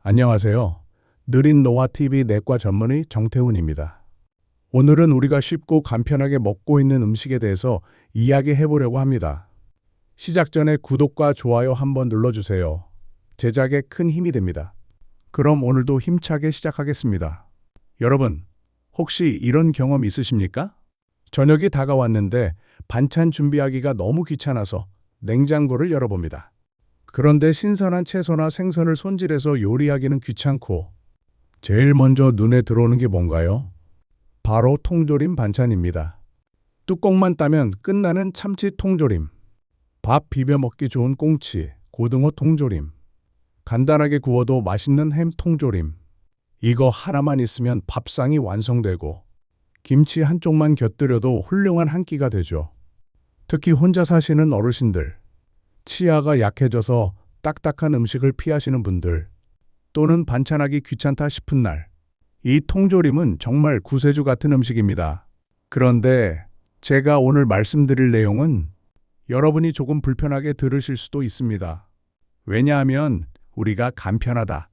안녕하세요. 느린 노화TV 내과 전문의 정태훈입니다. 오늘은 우리가 쉽고 간편하게 먹고 있는 음식에 대해서 이야기해 보려고 합니다. 시작 전에 구독과 좋아요 한번 눌러주세요. 제작에 큰 힘이 됩니다. 그럼 오늘도 힘차게 시작하겠습니다. 여러분, 혹시 이런 경험 있으십니까? 저녁이 다가왔는데 반찬 준비하기가 너무 귀찮아서 냉장고를 열어봅니다. 그런데 신선한 채소나 생선을 손질해서 요리하기는 귀찮고 제일 먼저 눈에 들어오는 게 뭔가요? 바로 통조림 반찬입니다. 뚜껑만 따면 끝나는 참치 통조림, 밥 비벼 먹기 좋은 꽁치, 고등어 통조림, 간단하게 구워도 맛있는 햄 통조림. 이거 하나만 있으면 밥상이 완성되고 김치 한쪽만 곁들여도 훌륭한 한 끼가 되죠. 특히 혼자 사시는 어르신들, 치아가 약해져서 딱딱한 음식을 피하시는 분들, 또는 반찬하기 귀찮다 싶은 날, 이 통조림은 정말 구세주 같은 음식입니다. 그런데 제가 오늘 말씀드릴 내용은 여러분이 조금 불편하게 들으실 수도 있습니다. 왜냐하면 우리가 간편하다,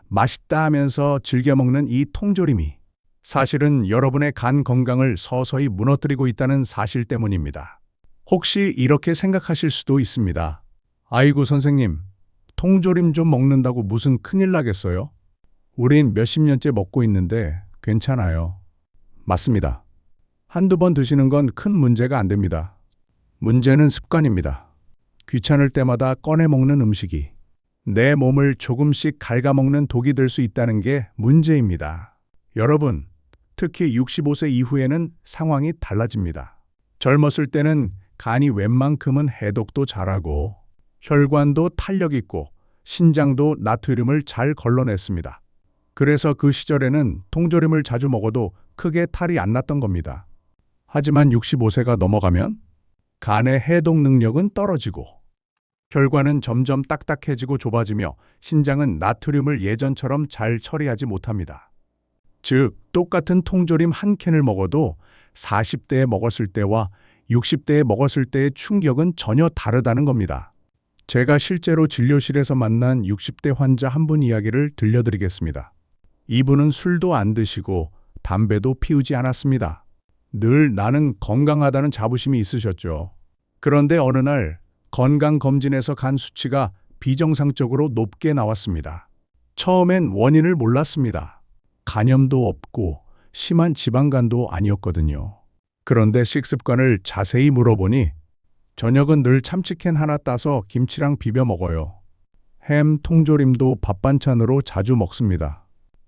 맛있다 하면서 즐겨 먹는 이 통조림이 사실은 여러분의 간 건강을 서서히 무너뜨리고 있다는 사실 때문입니다. 혹시 이렇게 생각하실 수도 있습니다. 아이고 선생님, 통조림 좀 먹는다고 무슨 큰일 나겠어요? 우린 몇십 년째 먹고 있는데 괜찮아요. 맞습니다. 한두 번 드시는 건 큰 문제가 안 됩니다. 문제는 습관입니다. 귀찮을 때마다 꺼내 먹는 음식이 내 몸을 조금씩 갉아먹는 독이 될 수 있다는 게 문제입니다. 여러분, 특히 65세 이후에는 상황이 달라집니다. 젊었을 때는 간이 웬만큼은 해독도 잘하고 혈관도 탄력 있고 신장도 나트륨을 잘 걸러냈습니다. 그래서 그 시절에는 통조림을 자주 먹어도 크게 탈이 안 났던 겁니다. 하지만 65세가 넘어가면 간의 해독 능력은 떨어지고 혈관은 점점 딱딱해지고 좁아지며 신장은 나트륨을 예전처럼 잘 처리하지 못합니다. 즉, 똑같은 통조림 한 캔을 먹어도 40대에 먹었을 때와 60대에 먹었을 때의 충격은 전혀 다르다는 겁니다. 제가 실제로 진료실에서 만난 60대 환자 한 분 이야기를 들려드리겠습니다. 이분은 술도 안 드시고 담배도 피우지 않았습니다. 늘 나는 건강하다는 자부심이 있으셨죠. 그런데 어느 날 건강검진에서 간 수치가 비정상적으로 높게 나왔습니다. 처음엔 원인을 몰랐습니다. 간염도 없고 심한 지방간도 아니었거든요. 그런데 식습관을 자세히 물어보니 저녁은 늘 참치캔 하나 따서 김치랑 비벼 먹어요. 햄, 통조림도 밥 반찬으로 자주 먹습니다.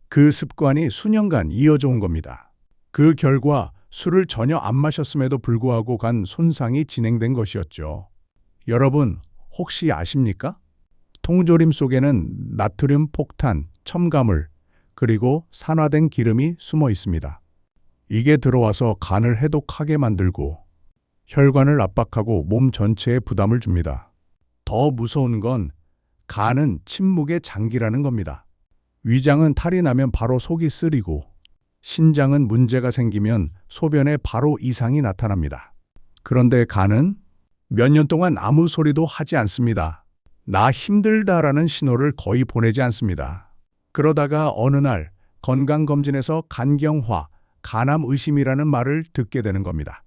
그 습관이 수년간 이어져 온 겁니다. 그 결과 술을 전혀 안 마셨음에도 불구하고 간 손상이 진행된 것이었죠. 여러분, 혹시 아십니까? 통조림 속에는 나트륨 폭탄, 첨가물, 그리고 산화된 기름이 숨어 있습니다. 이게 들어와서 간을 해독하게 만들고 혈관을 압박하고 몸 전체에 부담을 줍니다. 더 무서운 건 간은 침묵의 장기라는 겁니다. 위장은 탈이 나면 바로 속이 쓰리고 신장은 문제가 생기면 소변에 바로 이상이 나타납니다. 그런데 간은 몇 년 동안 아무 소리도 하지 않습니다. 나 힘들다라는 신호를 거의 보내지 않습니다. 그러다가 어느 날 건강검진에서 간경화, 간암 의심이라는 말을 듣게 되는 겁니다.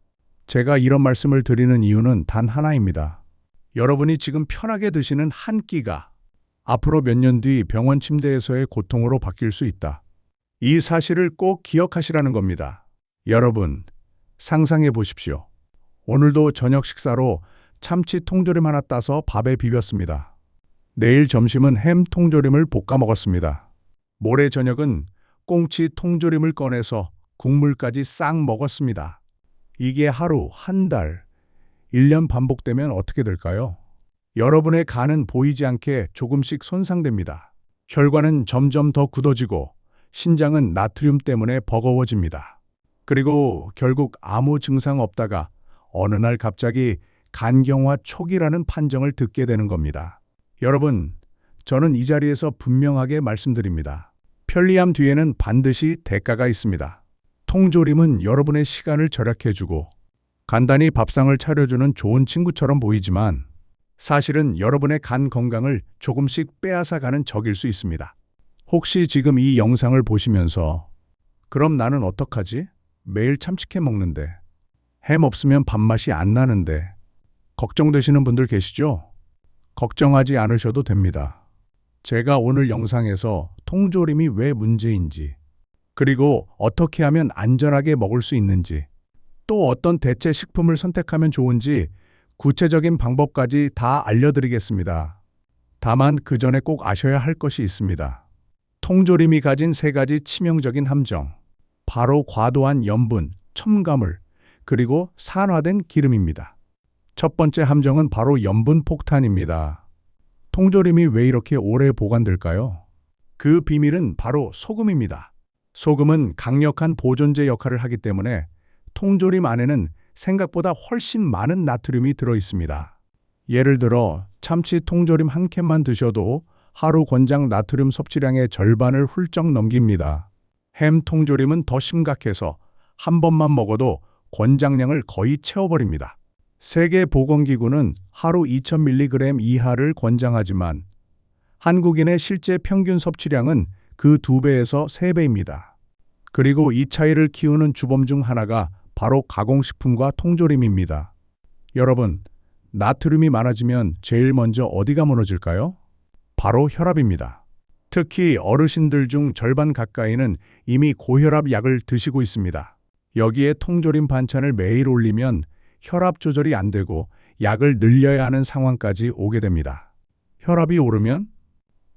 제가 이런 말씀을 드리는 이유는 단 하나입니다. 여러분이 지금 편하게 드시는 한 끼가 앞으로 몇 년 뒤 병원 침대에서의 고통으로 바뀔 수 있다. 이 사실을 꼭 기억하시라는 겁니다. 여러분, 상상해 보십시오. 오늘도 저녁 식사로 참치 통조림 하나 따서 밥에 비볐습니다. 내일 점심은 햄 통조림을 볶아 먹었습니다. 모레 저녁은 꽁치 통조림을 꺼내서 국물까지 싹 먹었습니다. 이게 하루, 한 달, 1년 반복되면 어떻게 될까요? 여러분의 간은 보이지 않게 조금씩 손상됩니다. 혈관은 점점 더 굳어지고 신장은 나트륨 때문에 버거워집니다. 그리고 결국 아무 증상 없다가 어느 날 갑자기 간경화 초기라는 판정을 듣게 되는 겁니다. 여러분, 저는 이 자리에서 분명하게 말씀드립니다. 편리함 뒤에는 반드시 대가가 있습니다. 통조림은 여러분의 시간을 절약해주고 간단히 밥상을 차려주는 좋은 친구처럼 보이지만 사실은 여러분의 간 건강을 조금씩 빼앗아가는 적일 수 있습니다. 혹시 지금 이 영상을 보시면서 그럼 나는 어떡하지? 매일 참치캔 먹는데 햄 없으면 밥맛이 안 나는데 걱정되시는 분들 계시죠? 걱정하지 않으셔도 됩니다. 제가 오늘 영상에서 통조림이 왜 문제인지, 그리고 어떻게 하면 안전하게 먹을 수 있는지, 또 어떤 대체 식품을 선택하면 좋은지 구체적인 방법까지 다 알려드리겠습니다. 다만 그 전에 꼭 아셔야 할 것이 있습니다. 통조림이 가진 세 가지 치명적인 함정, 바로 과도한 염분, 첨가물, 그리고 산화된 기름입니다. 첫 번째 함정은 바로 염분 폭탄입니다. 통조림이 왜 이렇게 오래 보관될까요? 그 비밀은 바로 소금입니다. 소금은 강력한 보존제 역할을 하기 때문에 통조림 안에는 생각보다 훨씬 많은 나트륨이 들어 있습니다. 예를 들어 참치 통조림 한 캔만 드셔도 하루 권장 나트륨 섭취량의 절반을 훌쩍 넘깁니다. 햄 통조림은 더 심각해서 한 번만 먹어도 권장량을 거의 채워버립니다. 세계보건기구는 하루 2000mg 이하를 권장하지만 한국인의 실제 평균 섭취량은 그 2배에서 3배입니다. 그리고 이 차이를 키우는 주범 중 하나가 바로 가공식품과 통조림입니다. 여러분, 나트륨이 많아지면 제일 먼저 어디가 무너질까요? 바로 혈압입니다. 특히 어르신들 중 절반 가까이는 이미 고혈압 약을 드시고 있습니다. 여기에 통조림 반찬을 매일 올리면 혈압 조절이 안 되고 약을 늘려야 하는 상황까지 오게 됩니다. 혈압이 오르면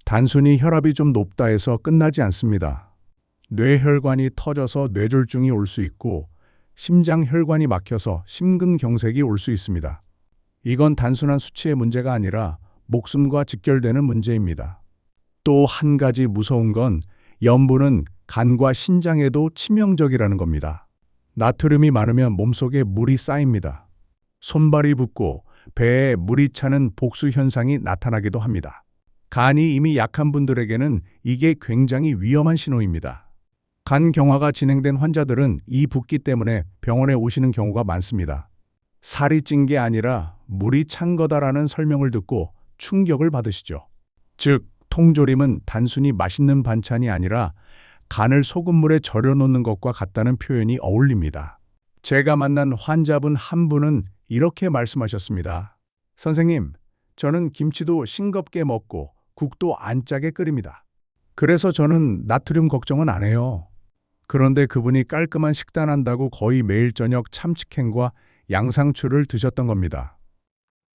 단순히 혈압이 좀 높다 해서 끝나지 않습니다. 뇌혈관이 터져서 뇌졸중이 올 수 있고 심장혈관이 막혀서 심근경색이 올 수 있습니다. 이건 단순한 수치의 문제가 아니라 목숨과 직결되는 문제입니다. 또 한 가지 무서운 건 염분은 간과 신장에도 치명적이라는 겁니다. 나트륨이 많으면 몸속에 물이 쌓입니다. 손발이 붓고 배에 물이 차는 복수 현상이 나타나기도 합니다. 간이 이미 약한 분들에게는 이게 굉장히 위험한 신호입니다. 간 경화가 진행된 환자들은 이 붓기 때문에 병원에 오시는 경우가 많습니다. 살이 찐 게 아니라 물이 찬 거다라는 설명을 듣고 충격을 받으시죠. 즉, 통조림은 단순히 맛있는 반찬이 아니라 간을 소금물에 절여 놓는 것과 같다는 표현이 어울립니다. 제가 만난 환자분 한 분은 이렇게 말씀하셨습니다. 선생님, 저는 김치도 싱겁게 먹고 국도 안 짜게 끓입니다. 그래서 저는 나트륨 걱정은 안 해요. 그런데 그분이 깔끔한 식단한다고 거의 매일 저녁 참치캔과 양상추를 드셨던 겁니다.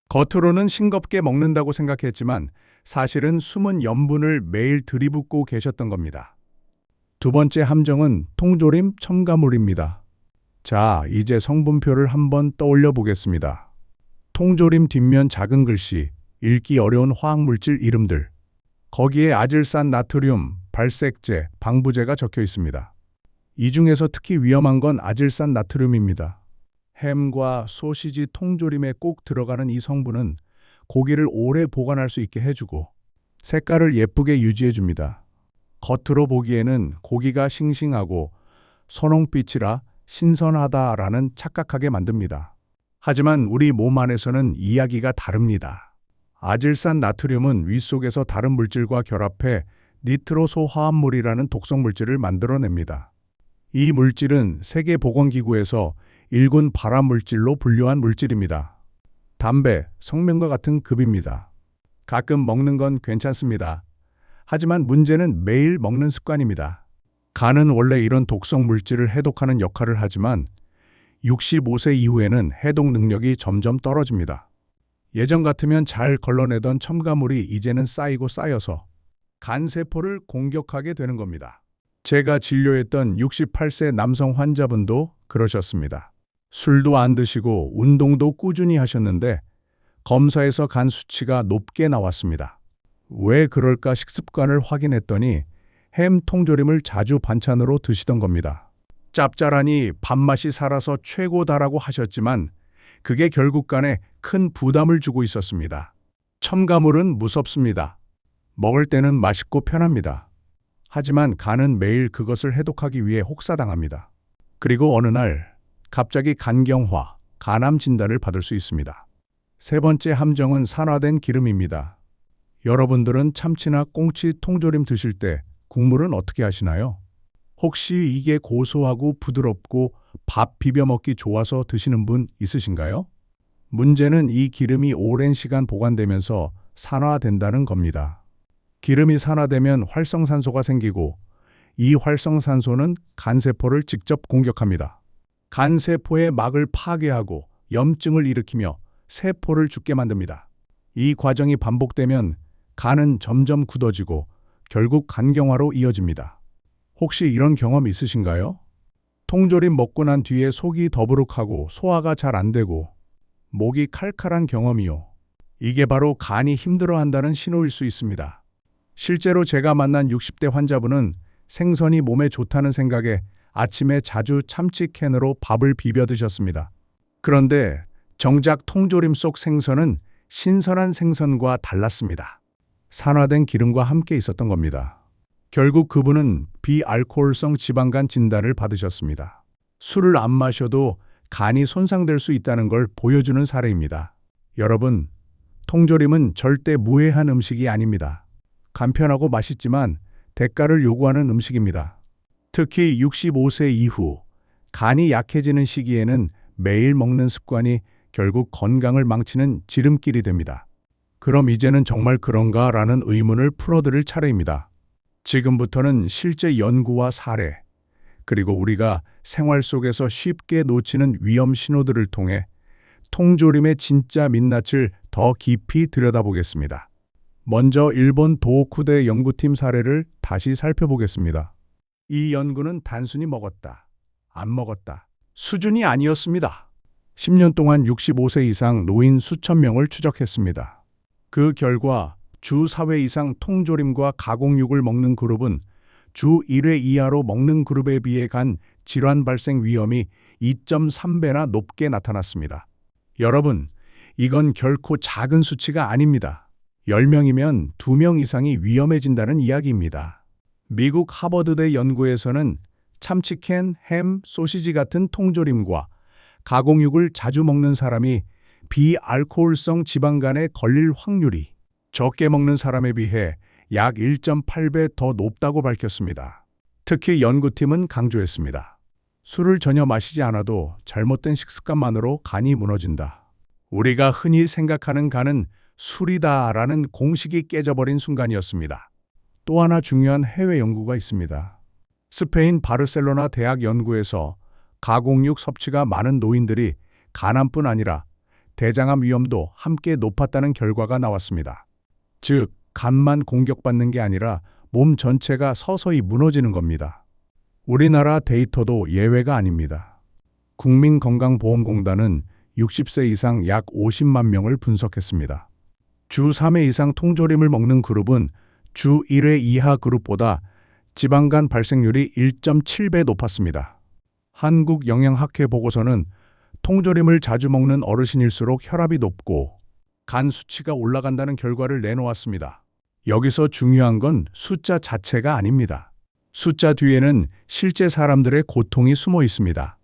겉으로는 싱겁게 먹는다고 생각했지만 사실은 숨은 염분을 매일 들이붓고 계셨던 겁니다. 두 번째 함정은 통조림 첨가물입니다. 자, 이제 성분표를 한번 떠올려 보겠습니다. 통조림 뒷면 작은 글씨, 읽기 어려운 화학물질 이름들. 거기에 아질산 나트륨, 발색제, 방부제가 적혀 있습니다. 이 중에서 특히 위험한 건 아질산 나트륨입니다. 햄과 소시지 통조림에 꼭 들어가는 이 성분은 고기를 오래 보관할 수 있게 해주고 색깔을 예쁘게 유지해줍니다. 겉으로 보기에는 고기가 싱싱하고 선홍빛이라 신선하다라는 착각하게 만듭니다. 하지만 우리 몸 안에서는 이야기가 다릅니다. 아질산 나트륨은 위 속에서 다른 물질과 결합해 니트로소 화합물이라는 독성 물질을 만들어냅니다. 이 물질은 세계보건기구에서 1군 발암물질로 분류한 물질입니다. 담배, 성면과 같은 급입니다. 가끔 먹는 건 괜찮습니다. 하지만 문제는 매일 먹는 습관입니다. 간은 원래 이런 독성 물질을 해독하는 역할을 하지만 65세 이후에는 해독 능력이 점점 떨어집니다. 예전 같으면 잘 걸러내던 첨가물이 이제는 쌓이고 쌓여서 간세포를 공격하게 되는 겁니다. 제가 진료했던 68세 남성 환자분도 그러셨습니다. 술도 안 드시고 운동도 꾸준히 하셨는데 검사에서 간 수치가 높게 나왔습니다. 왜 그럴까 식습관을 확인했더니 햄 통조림을 자주 반찬으로 드시던 겁니다. 짭짤하니 밥맛이 살아서 최고다라고 하셨지만 그게 결국 간에 큰 부담을 주고 있었습니다. 첨가물은 무섭습니다. 먹을 때는 맛있고 편합니다. 하지만 간은 매일 그것을 해독하기 위해 혹사당합니다. 그리고 어느 날 갑자기 간경화, 간암 진단을 받을 수 있습니다. 세 번째 함정은 산화된 기름입니다. 여러분들은 참치나 꽁치, 통조림 드실 때 국물은 어떻게 하시나요? 혹시 이게 고소하고 부드럽고 밥 비벼 먹기 좋아서 드시는 분 있으신가요? 문제는 이 기름이 오랜 시간 보관되면서 산화된다는 겁니다. 기름이 산화되면 활성산소가 생기고 이 활성산소는 간세포를 직접 공격합니다. 간세포의 막을 파괴하고 염증을 일으키며 세포를 죽게 만듭니다. 이 과정이 반복되면 간은 점점 굳어지고 결국 간경화로 이어집니다. 혹시 이런 경험 있으신가요? 통조림 먹고 난 뒤에 속이 더부룩하고 소화가 잘 안 되고 목이 칼칼한 경험이요. 이게 바로 간이 힘들어한다는 신호일 수 있습니다. 실제로 제가 만난 60대 환자분은 생선이 몸에 좋다는 생각에 아침에 자주 참치캔으로 밥을 비벼 드셨습니다. 그런데 정작 통조림 속 생선은 신선한 생선과 달랐습니다. 산화된 기름과 함께 있었던 겁니다. 결국 그분은 비알코올성 지방간 진단을 받으셨습니다. 술을 안 마셔도 간이 손상될 수 있다는 걸 보여주는 사례입니다. 여러분, 통조림은 절대 무해한 음식이 아닙니다. 간편하고 맛있지만 대가를 요구하는 음식입니다. 특히 65세 이후 간이 약해지는 시기에는 매일 먹는 습관이 결국 건강을 망치는 지름길이 됩니다. 그럼 이제는 정말 그런가라는 의문을 풀어드릴 차례입니다. 지금부터는 실제 연구와 사례, 그리고 우리가 생활 속에서 쉽게 놓치는 위험 신호들을 통해 통조림의 진짜 민낯을 더 깊이 들여다보겠습니다. 먼저 일본 도호쿠대 연구팀 사례를 다시 살펴보겠습니다. 이 연구는 단순히 먹었다, 안 먹었다 수준이 아니었습니다. 10년 동안 65세 이상 노인 수천 명을 추적했습니다. 그 결과 주 4회 이상 통조림과 가공육을 먹는 그룹은 주 1회 이하로 먹는 그룹에 비해 간 질환 발생 위험이 2.3배나 높게 나타났습니다. 여러분, 이건 결코 작은 수치가 아닙니다. 10명이면 2명 이상이 위험해진다는 이야기입니다. 미국 하버드대 연구에서는 참치캔, 햄, 소시지 같은 통조림과 가공육을 자주 먹는 사람이 비알코올성 지방간에 걸릴 확률이 적게 먹는 사람에 비해 약 1.8배 더 높다고 밝혔습니다. 특히 연구팀은 강조했습니다. 술을 전혀 마시지 않아도 잘못된 식습관만으로 간이 무너진다. 우리가 흔히 생각하는 간은 술이다라는 공식이 깨져버린 순간이었습니다. 또 하나 중요한 해외 연구가 있습니다. 스페인 바르셀로나 대학 연구에서 가공육 섭취가 많은 노인들이 간암뿐 아니라 대장암 위험도 함께 높았다는 결과가 나왔습니다. 즉, 간만 공격받는 게 아니라 몸 전체가 서서히 무너지는 겁니다. 우리나라 데이터도 예외가 아닙니다. 국민건강보험공단은 60세 이상 약 50만 명을 분석했습니다. 주 3회 이상 통조림을 먹는 그룹은 주 1회 이하 그룹보다 지방간 발생률이 1.7배 높았습니다. 한국영양학회 보고서는 통조림을 자주 먹는 어르신일수록 혈압이 높고 간 수치가 올라간다는 결과를 내놓았습니다. 여기서 중요한 건 숫자 자체가 아닙니다. 숫자 뒤에는 실제 사람들의 고통이 숨어 있습니다.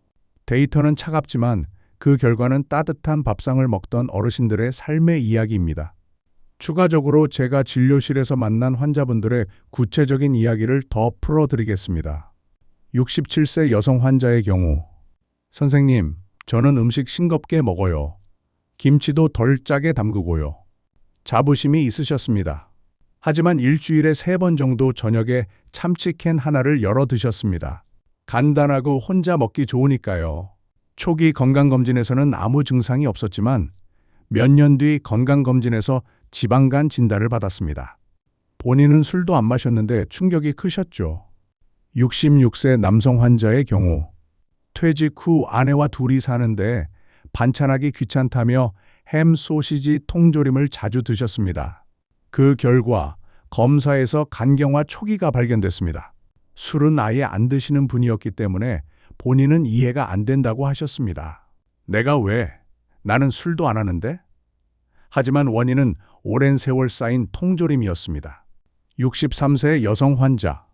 데이터는 차갑지만 그 결과는 따뜻한 밥상을 먹던 어르신들의 삶의 이야기입니다. 추가적으로 제가 진료실에서 만난 환자분들의 구체적인 이야기를 더 풀어드리겠습니다. 67세 여성 환자의 경우, 선생님, 저는 음식 싱겁게 먹어요. 김치도 덜 짜게 담그고요. 자부심이 있으셨습니다. 하지만 일주일에 3번 정도 저녁에 참치캔 하나를 열어 드셨습니다. 간단하고 혼자 먹기 좋으니까요. 초기 건강검진에서는 아무 증상이 없었지만 몇 년 뒤 건강검진에서 지방간 진단을 받았습니다. 본인은 술도 안 마셨는데 충격이 크셨죠. 66세 남성 환자의 경우, 퇴직 후 아내와 둘이 사는데 반찬하기 귀찮다며 햄, 소시지, 통조림을 자주 드셨습니다. 그 결과 검사에서 간경화 초기가 발견됐습니다. 술은 아예 안 드시는 분이었기 때문에 본인은 이해가 안 된다고 하셨습니다. 내가 왜? 나는 술도 안 하는데? 하지만 원인은 오랜 세월 쌓인 통조림이었습니다. 63세 여성 환자.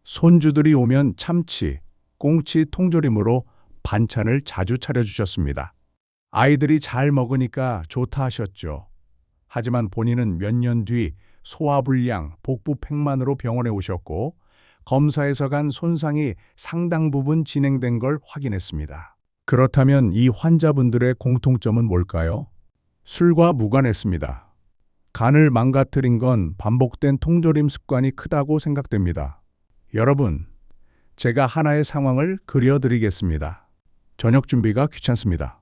손주들이 오면 참치, 꽁치, 통조림으로 반찬을 자주 차려주셨습니다. 아이들이 잘 먹으니까 좋다 하셨죠. 하지만 본인은 몇 년 뒤 소화불량, 복부 팽만으로 병원에 오셨고 검사에서 간 손상이 상당 부분 진행된 걸 확인했습니다. 그렇다면 이 환자분들의 공통점은 뭘까요? 술과 무관했습니다. 간을 망가뜨린 건 반복된 통조림 습관이 크다고 생각됩니다. 여러분, 제가 하나의 상황을 그려드리겠습니다. 저녁 준비가 귀찮습니다.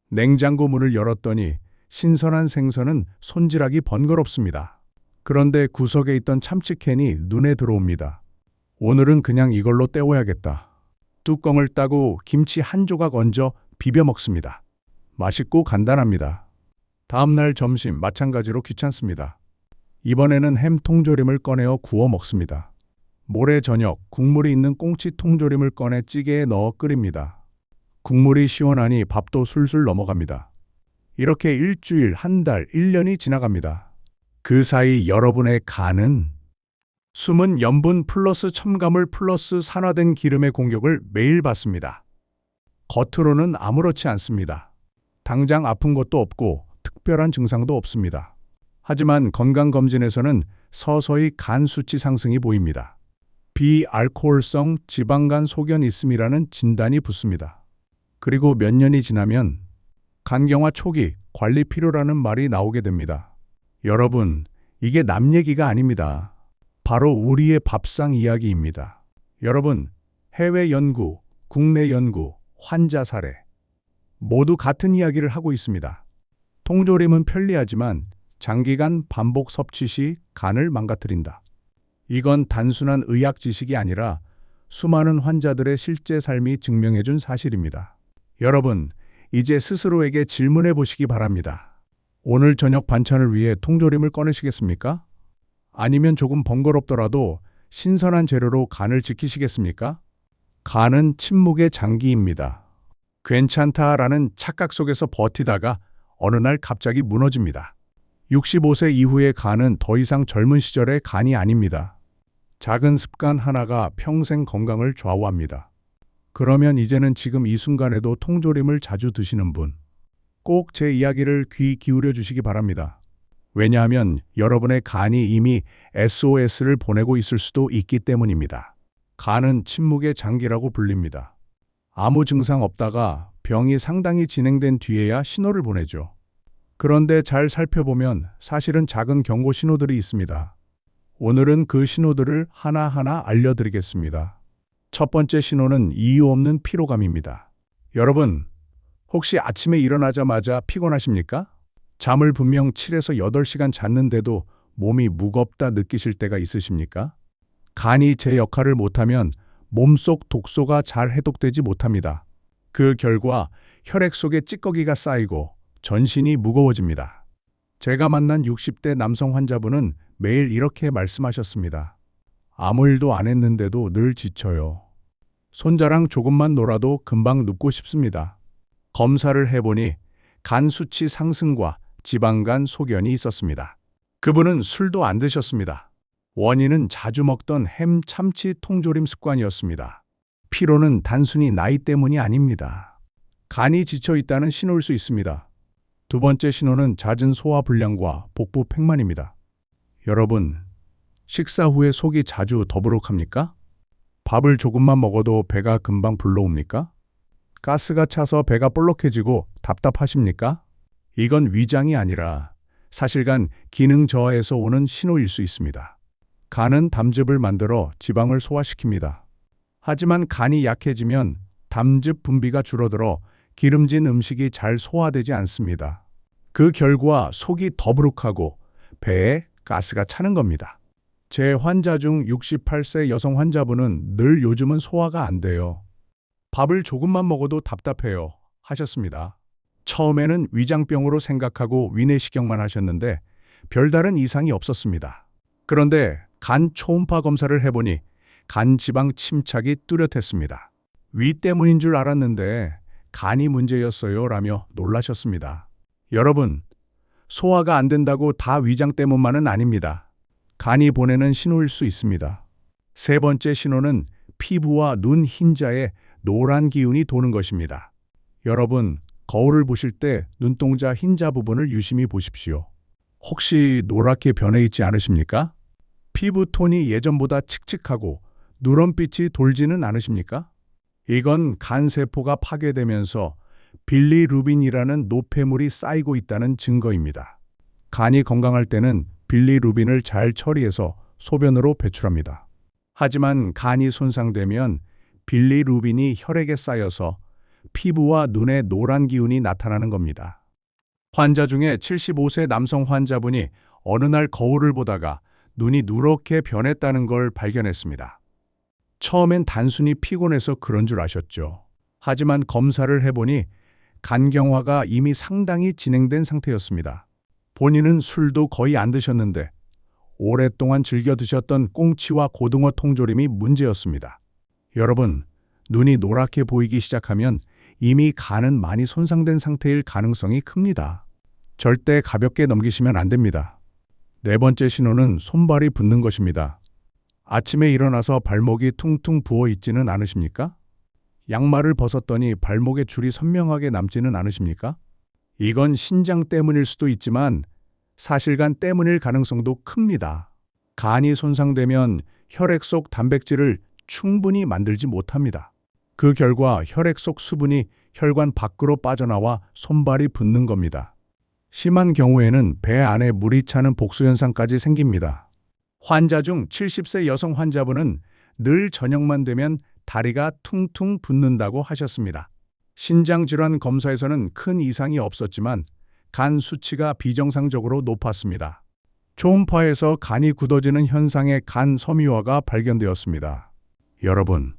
냉장고 문을 열었더니 신선한 생선은 손질하기 번거롭습니다. 그런데 구석에 있던 참치캔이 눈에 들어옵니다. 오늘은 그냥 이걸로 때워야겠다. 뚜껑을 따고 김치 한 조각 얹어 비벼 먹습니다. 맛있고 간단합니다. 다음날 점심 마찬가지로 귀찮습니다. 이번에는 햄 통조림을 꺼내어 구워 먹습니다. 모레 저녁 국물이 있는 꽁치 통조림을 꺼내 찌개에 넣어 끓입니다. 국물이 시원하니 밥도 술술 넘어갑니다. 이렇게 일주일, 한 달, 1년이 지나갑니다. 그 사이 여러분의 간은 숨은 염분 플러스 첨가물 플러스 산화된 기름의 공격을 매일 받습니다. 겉으로는 아무렇지 않습니다. 당장 아픈 것도 없고 특별한 증상도 없습니다. 하지만 건강검진에서는 서서히 간 수치 상승이 보입니다. 비알코올성 지방간 소견 있음이라는 진단이 붙습니다. 그리고 몇 년이 지나면 간경화 초기 관리 필요라는 말이 나오게 됩니다. 여러분, 이게 남 얘기가 아닙니다. 바로 우리의 밥상 이야기입니다. 여러분, 해외 연구, 국내 연구, 환자 사례 모두 같은 이야기를 하고 있습니다. 통조림은 편리하지만 장기간 반복 섭취 시 간을 망가뜨린다. 이건 단순한 의학 지식이 아니라 수많은 환자들의 실제 삶이 증명해준 사실입니다. 여러분, 이제 스스로에게 질문해 보시기 바랍니다. 오늘 저녁 반찬을 위해 통조림을 꺼내시겠습니까? 아니면 조금 번거롭더라도 신선한 재료로 간을 지키시겠습니까? 간은 침묵의 장기입니다. 괜찮다라는 착각 속에서 버티다가 어느 날 갑자기 무너집니다. 65세 이후의 간은 더 이상 젊은 시절의 간이 아닙니다. 작은 습관 하나가 평생 건강을 좌우합니다. 그러면 이제는 지금 이 순간에도 통조림을 자주 드시는 분, 꼭 제 이야기를 귀 기울여 주시기 바랍니다. 왜냐하면 여러분의 간이 이미 SOS를 보내고 있을 수도 있기 때문입니다. 간은 침묵의 장기라고 불립니다. 아무 증상 없다가 병이 상당히 진행된 뒤에야 신호를 보내죠. 그런데 잘 살펴보면 사실은 작은 경고 신호들이 있습니다. 오늘은 그 신호들을 하나하나 알려드리겠습니다. 첫 번째 신호는 이유 없는 피로감입니다. 여러분, 혹시 아침에 일어나자마자 피곤하십니까? 잠을 분명 7에서 8시간 잤는데도 몸이 무겁다 느끼실 때가 있으십니까? 간이 제 역할을 못하면 몸속 독소가 잘 해독되지 못합니다. 그 결과 혈액 속에 찌꺼기가 쌓이고 전신이 무거워집니다. 제가 만난 60대 남성 환자분은 매일 이렇게 말씀하셨습니다. 아무 일도 안 했는데도 늘 지쳐요. 손자랑 조금만 놀아도 금방 눕고 싶습니다. 검사를 해보니 간 수치 상승과 지방간 소견이 있었습니다. 그분은 술도 안 드셨습니다. 원인은 자주 먹던 햄 참치 통조림 습관이었습니다. 피로는 단순히 나이 때문이 아닙니다. 간이 지쳐 있다는 신호일 수 있습니다. 두 번째 신호는 잦은 소화 불량과 복부 팽만입니다. 여러분, 식사 후에 속이 자주 더부룩합니까? 밥을 조금만 먹어도 배가 금방 불러옵니까? 가스가 차서 배가 볼록해지고 답답하십니까? 이건 위장이 아니라 사실간 기능 저하에서 오는 신호일 수 있습니다. 간은 담즙을 만들어 지방을 소화시킵니다. 하지만 간이 약해지면 담즙 분비가 줄어들어 기름진 음식이 잘 소화되지 않습니다. 그 결과 속이 더부룩하고 배에 가스가 차는 겁니다. 제 환자 중 68세 여성 환자분은 늘 요즘은 소화가 안 돼요. 밥을 조금만 먹어도 답답해요. 하셨습니다. 처음에는 위장병으로 생각하고 위내시경만 하셨는데 별다른 이상이 없었습니다. 그런데 간 초음파 검사를 해보니 간 지방 침착이 뚜렷했습니다. 위 때문인 줄 알았는데 간이 문제였어요 라며 놀라셨습니다. 여러분, 소화가 안 된다고 다 위장 때문만은 아닙니다. 간이 보내는 신호일 수 있습니다. 세 번째 신호는 피부와 눈 흰자에 노란 기운이 도는 것입니다. 여러분, 거울을 보실 때 눈동자 흰자 부분을 유심히 보십시오. 혹시 노랗게 변해 있지 않으십니까? 피부 톤이 예전보다 칙칙하고 누런빛이 돌지는 않으십니까? 이건 간세포가 파괴되면서 빌리루빈이라는 노폐물이 쌓이고 있다는 증거입니다. 간이 건강할 때는 빌리루빈을 잘 처리해서 소변으로 배출합니다. 하지만 간이 손상되면 빌리루빈이 혈액에 쌓여서 피부와 눈에 노란 기운이 나타나는 겁니다. 환자 중에 75세 남성 환자분이 어느 날 거울을 보다가 눈이 누렇게 변했다는 걸 발견했습니다. 처음엔 단순히 피곤해서 그런 줄 아셨죠. 하지만 검사를 해보니 간경화가 이미 상당히 진행된 상태였습니다. 본인은 술도 거의 안 드셨는데 오랫동안 즐겨 드셨던 꽁치와 고등어 통조림이 문제였습니다. 여러분, 눈이 노랗게 보이기 시작하면 이미 간은 많이 손상된 상태일 가능성이 큽니다. 절대 가볍게 넘기시면 안 됩니다. 네 번째 신호는 손발이 붓는 것입니다. 아침에 일어나서 발목이 퉁퉁 부어 있지는 않으십니까? 양말을 벗었더니 발목에 줄이 선명하게 남지는 않으십니까? 이건 신장 때문일 수도 있지만 사실간 때문일 가능성도 큽니다. 간이 손상되면 혈액 속 단백질을 충분히 만들지 못합니다. 그 결과 혈액 속 수분이 혈관 밖으로 빠져나와 손발이 붓는 겁니다. 심한 경우에는 배 안에 물이 차는 복수 현상까지 생깁니다. 환자 중 70세 여성 환자분은 늘 저녁만 되면 다리가 퉁퉁 붓는다고 하셨습니다. 신장질환 검사에서는 큰 이상이 없었지만 간 수치가 비정상적으로 높았습니다. 초음파에서 간이 굳어지는 현상의 간 섬유화가 발견되었습니다. 여러분,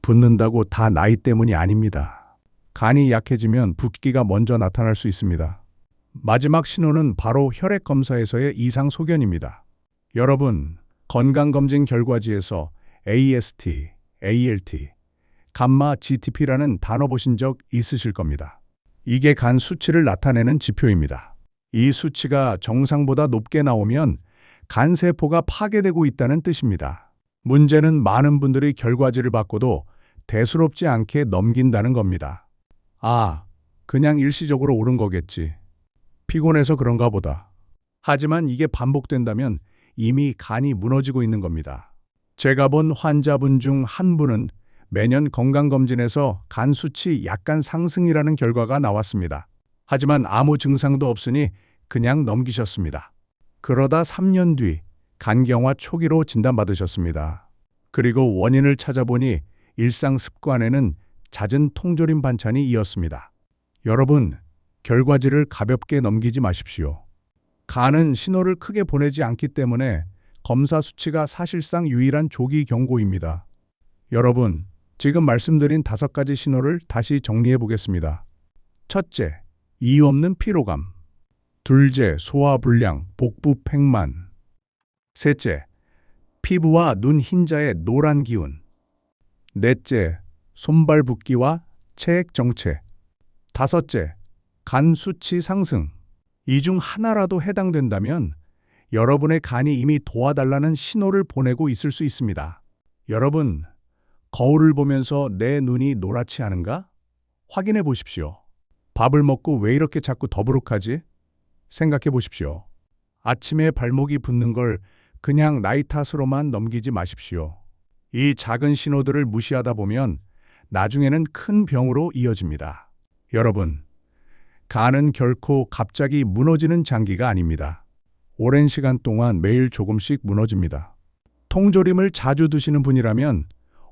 붓는다고 다 나이 때문이 아닙니다. 간이 약해지면 붓기가 먼저 나타날 수 있습니다. 마지막 신호는 바로 혈액 검사에서의 이상 소견입니다. 여러분, 건강검진 결과지에서 AST, ALT, 감마 GTP라는 단어 보신 적 있으실 겁니다. 이게 간 수치를 나타내는 지표입니다. 이 수치가 정상보다 높게 나오면 간세포가 파괴되고 있다는 뜻입니다. 문제는 많은 분들이 결과지를 받고도 대수롭지 않게 넘긴다는 겁니다. 아, 그냥 일시적으로 오른 거겠지. 피곤해서 그런가 보다. 하지만 이게 반복된다면 이미 간이 무너지고 있는 겁니다. 제가 본 환자분 중 한 분은 매년 건강검진에서 간 수치 약간 상승이라는 결과가 나왔습니다. 하지만 아무 증상도 없으니 그냥 넘기셨습니다. 그러다 3년 뒤 간경화 초기로 진단받으셨습니다. 그리고 원인을 찾아보니 일상 습관에는 잦은 통조림 반찬이 이었습니다. 여러분, 결과지를 가볍게 넘기지 마십시오. 간은 신호를 크게 보내지 않기 때문에 검사 수치가 사실상 유일한 조기 경고입니다. 여러분, 지금 말씀드린 5가지 신호를 다시 정리해 보겠습니다. 첫째, 이유 없는 피로감. 둘째, 소화불량, 복부 팽만. 셋째, 피부와 눈 흰자의 노란 기운. 넷째, 손발 붓기와 체액 정체. 다섯째, 간 수치 상승. 이 중 하나라도 해당된다면 여러분의 간이 이미 도와달라는 신호를 보내고 있을 수 있습니다. 여러분, 거울을 보면서 내 눈이 노랗지 않은가? 확인해 보십시오. 밥을 먹고 왜 이렇게 자꾸 더부룩하지? 생각해 보십시오. 아침에 발목이 붓는 걸 그냥 나이 탓으로만 넘기지 마십시오. 이 작은 신호들을 무시하다 보면 나중에는 큰 병으로 이어집니다. 여러분, 간은 결코 갑자기 무너지는 장기가 아닙니다. 오랜 시간 동안 매일 조금씩 무너집니다. 통조림을 자주 드시는 분이라면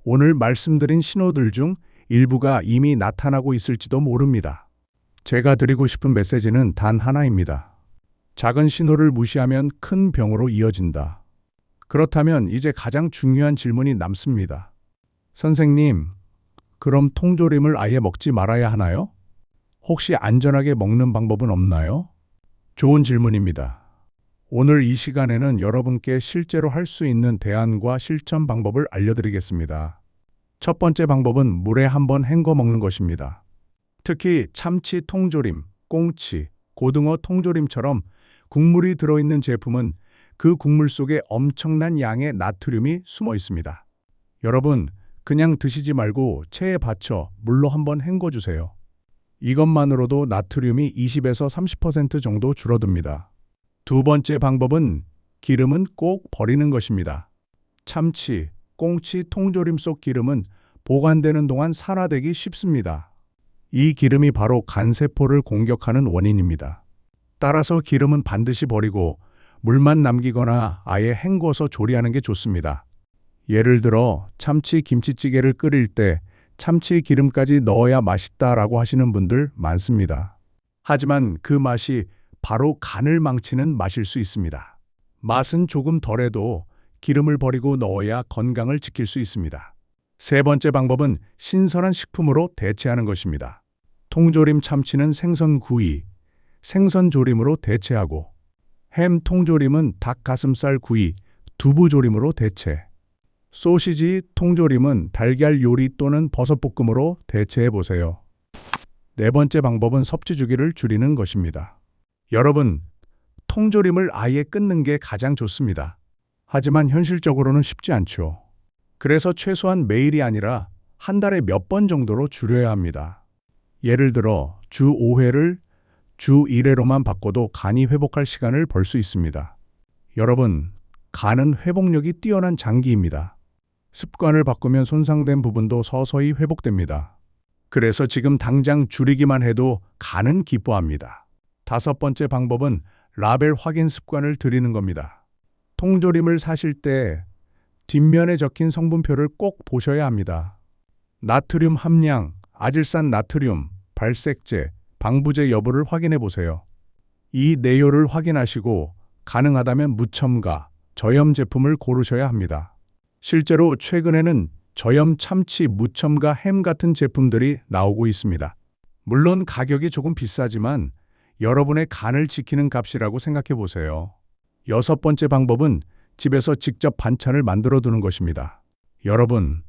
오늘 말씀드린 신호들 중 일부가 이미 나타나고 있을지도 모릅니다. 제가 드리고 싶은 메시지는 단 하나입니다. 작은 신호를 무시하면 큰 병으로 이어진다. 그렇다면 이제 가장 중요한 질문이 남습니다. 선생님, 그럼 통조림을 아예 먹지 말아야 하나요? 혹시 안전하게 먹는 방법은 없나요? 좋은 질문입니다. 오늘 이 시간에는 여러분께 실제로 할 수 있는 대안과 실천 방법을 알려드리겠습니다. 첫 번째 방법은 물에 한번 헹궈 먹는 것입니다. 특히 참치 통조림, 꽁치, 고등어 통조림처럼 국물이 들어있는 제품은 그 국물 속에 엄청난 양의 나트륨이 숨어 있습니다. 여러분, 그냥 드시지 말고 체에 받쳐 물로 한번 헹궈주세요. 이것만으로도 나트륨이 20에서 30% 정도 줄어듭니다. 두 번째 방법은 기름은 꼭 버리는 것입니다. 참치, 꽁치 통조림 속 기름은 보관되는 동안 산화되기 쉽습니다. 이 기름이 바로 간세포를 공격하는 원인입니다. 따라서 기름은 반드시 버리고 물만 남기거나 아예 헹궈서 조리하는 게 좋습니다. 예를 들어 참치 김치찌개를 끓일 때 참치 기름까지 넣어야 맛있다라고 하시는 분들 많습니다. 하지만 그 맛이 바로 간을 망치는 맛일 수 있습니다. 맛은 조금 덜해도 기름을 버리고 넣어야 건강을 지킬 수 있습니다. 세 번째 방법은 신선한 식품으로 대체하는 것입니다. 통조림 참치는 생선구이, 생선조림으로 대체하고 햄 통조림은 닭가슴살 구이, 두부조림으로 대체, 소시지 통조림은 달걀 요리 또는 버섯볶음으로 대체해 보세요. 네 번째 방법은 섭취 주기를 줄이는 것입니다. 여러분, 통조림을 아예 끊는 게 가장 좋습니다. 하지만 현실적으로는 쉽지 않죠. 그래서 최소한 매일이 아니라 한 달에 몇 번 정도로 줄여야 합니다. 예를 들어 주 5회를 주 1회로만 바꿔도 간이 회복할 시간을 벌 수 있습니다. 여러분, 간은 회복력이 뛰어난 장기입니다. 습관을 바꾸면 손상된 부분도 서서히 회복됩니다. 그래서 지금 당장 줄이기만 해도 간은 기뻐합니다. 다섯 번째 방법은 라벨 확인 습관을 들이는 겁니다. 통조림을 사실 때 뒷면에 적힌 성분표를 꼭 보셔야 합니다. 나트륨 함량, 아질산 나트륨, 발색제, 방부제 여부를 확인해 보세요. 이 내용을 확인하시고 가능하다면 무첨가, 저염 제품을 고르셔야 합니다. 실제로 최근에는 저염 참치, 무첨가 햄 같은 제품들이 나오고 있습니다. 물론 가격이 조금 비싸지만 여러분의 간을 지키는 값이라고 생각해 보세요. 여섯 번째 방법은 집에서 직접 반찬을 만들어 두는 것입니다. 여러분,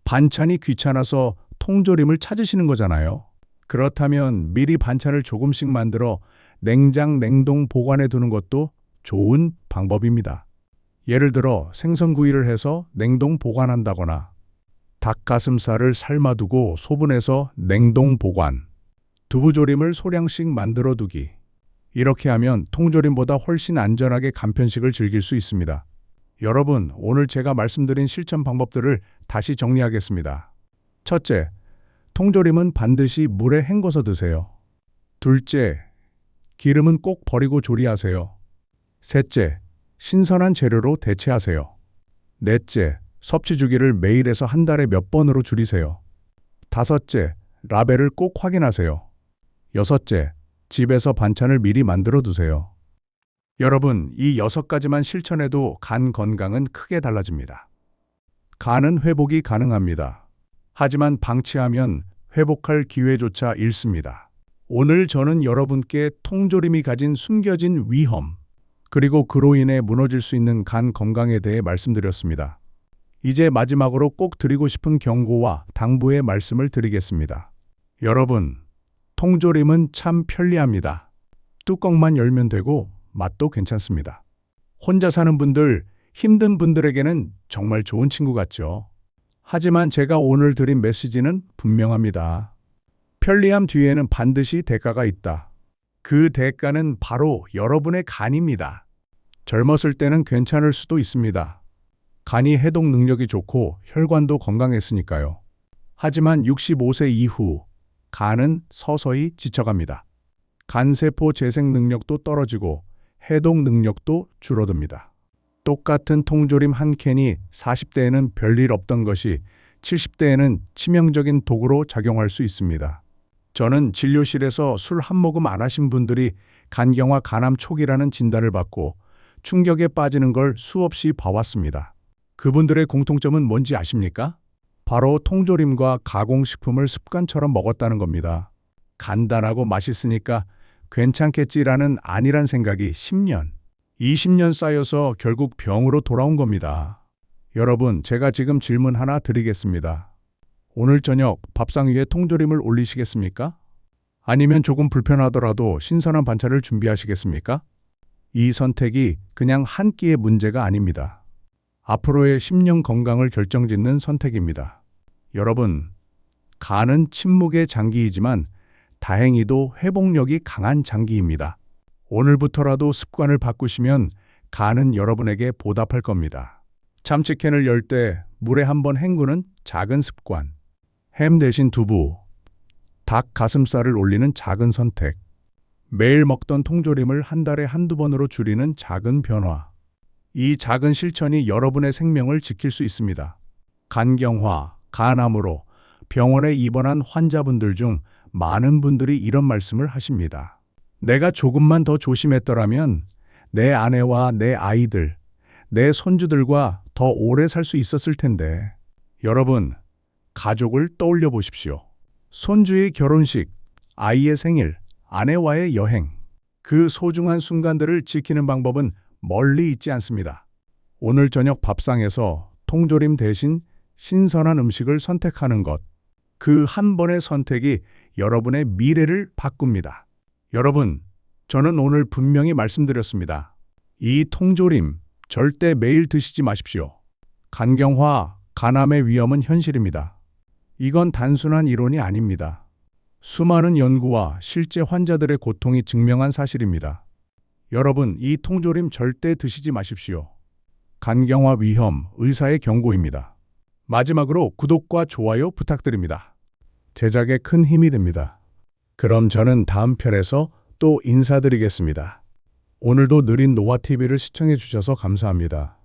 반찬이 귀찮아서 통조림을 찾으시는 거잖아요. 그렇다면 미리 반찬을 조금씩 만들어 냉장, 냉동 보관해 두는 것도 좋은 방법입니다. 예를 들어 생선구이를 해서 냉동 보관한다거나 닭가슴살을 삶아두고 소분해서 냉동 보관, 두부조림을 소량씩 만들어 두기. 이렇게 하면 통조림보다 훨씬 안전하게 간편식을 즐길 수 있습니다. 여러분, 오늘 제가 말씀드린 실천 방법들을 다시 정리하겠습니다. 첫째, 통조림은 반드시 물에 헹궈서 드세요. 둘째, 기름은 꼭 버리고 조리하세요. 셋째, 신선한 재료로 대체하세요. 넷째, 섭취 주기를 매일에서 한 달에 몇 번으로 줄이세요. 다섯째, 라벨을 꼭 확인하세요. 여섯째, 집에서 반찬을 미리 만들어 두세요. 여러분, 이 6가지만 실천해도 간 건강은 크게 달라집니다. 간은 회복이 가능합니다. 하지만 방치하면 회복할 기회조차 잃습니다. 오늘 저는 여러분께 통조림이 가진 숨겨진 위험, 그리고 그로 인해 무너질 수 있는 간 건강에 대해 말씀드렸습니다. 이제 마지막으로 꼭 드리고 싶은 경고와 당부의 말씀을 드리겠습니다. 여러분, 통조림은 참 편리합니다. 뚜껑만 열면 되고 맛도 괜찮습니다. 혼자 사는 분들, 힘든 분들에게는 정말 좋은 친구 같죠. 하지만 제가 오늘 드린 메시지는 분명합니다. 편리함 뒤에는 반드시 대가가 있다. 그 대가는 바로 여러분의 간입니다. 젊었을 때는 괜찮을 수도 있습니다. 간이 해독 능력이 좋고 혈관도 건강했으니까요. 하지만 65세 이후 간은 서서히 지쳐갑니다. 간세포 재생 능력도 떨어지고 해독 능력도 줄어듭니다. 똑같은 통조림 한 캔이 40대에는 별일 없던 것이 70대에는 치명적인 독으로 작용할 수 있습니다. 저는 진료실에서 술 한 모금 안 하신 분들이 간경화 간암 초기라는 진단을 받고 충격에 빠지는 걸 수없이 봐왔습니다. 그분들의 공통점은 뭔지 아십니까? 바로 통조림과 가공식품을 습관처럼 먹었다는 겁니다. 간단하고 맛있으니까 괜찮겠지라는 안일한 생각이 10년, 20년 쌓여서 결국 병으로 돌아온 겁니다. 여러분, 제가 지금 질문 하나 드리겠습니다. 오늘 저녁 밥상 위에 통조림을 올리시겠습니까? 아니면 조금 불편하더라도 신선한 반찬을 준비하시겠습니까? 이 선택이 그냥 한 끼의 문제가 아닙니다. 앞으로의 10년 건강을 결정짓는 선택입니다. 여러분, 간은 침묵의 장기이지만 다행히도 회복력이 강한 장기입니다. 오늘부터라도 습관을 바꾸시면 간은 여러분에게 보답할 겁니다. 참치캔을 열 때 물에 한번 헹구는 작은 습관. 햄 대신 두부, 닭 가슴살을 올리는 작은 선택. 매일 먹던 통조림을 한 달에 한두 번으로 줄이는 작은 변화. 이 작은 실천이 여러분의 생명을 지킬 수 있습니다. 간경화, 간암으로 병원에 입원한 환자분들 중 많은 분들이 이런 말씀을 하십니다. 내가 조금만 더 조심했더라면 내 아내와 내 아이들, 내 손주들과 더 오래 살 수 있었을 텐데. 여러분, 가족을 떠올려 보십시오. 손주의 결혼식, 아이의 생일, 아내와의 여행. 그 소중한 순간들을 지키는 방법은 멀리 있지 않습니다. 오늘 저녁 밥상에서 통조림 대신 신선한 음식을 선택하는 것. 그 한 번의 선택이 여러분의 미래를 바꿉니다. 여러분, 저는 오늘 분명히 말씀드렸습니다. 이 통조림 절대 매일 드시지 마십시오. 간경화, 간암의 위험은 현실입니다. 이건 단순한 이론이 아닙니다. 수많은 연구와 실제 환자들의 고통이 증명한 사실입니다. 여러분, 이 통조림 절대 드시지 마십시오. 간경화 위험, 의사의 경고입니다. 마지막으로 구독과 좋아요 부탁드립니다. 제작에 큰 힘이 됩니다. 그럼 저는 다음 편에서 또 인사드리겠습니다. 오늘도 느린 노화TV를 시청해 주셔서 감사합니다.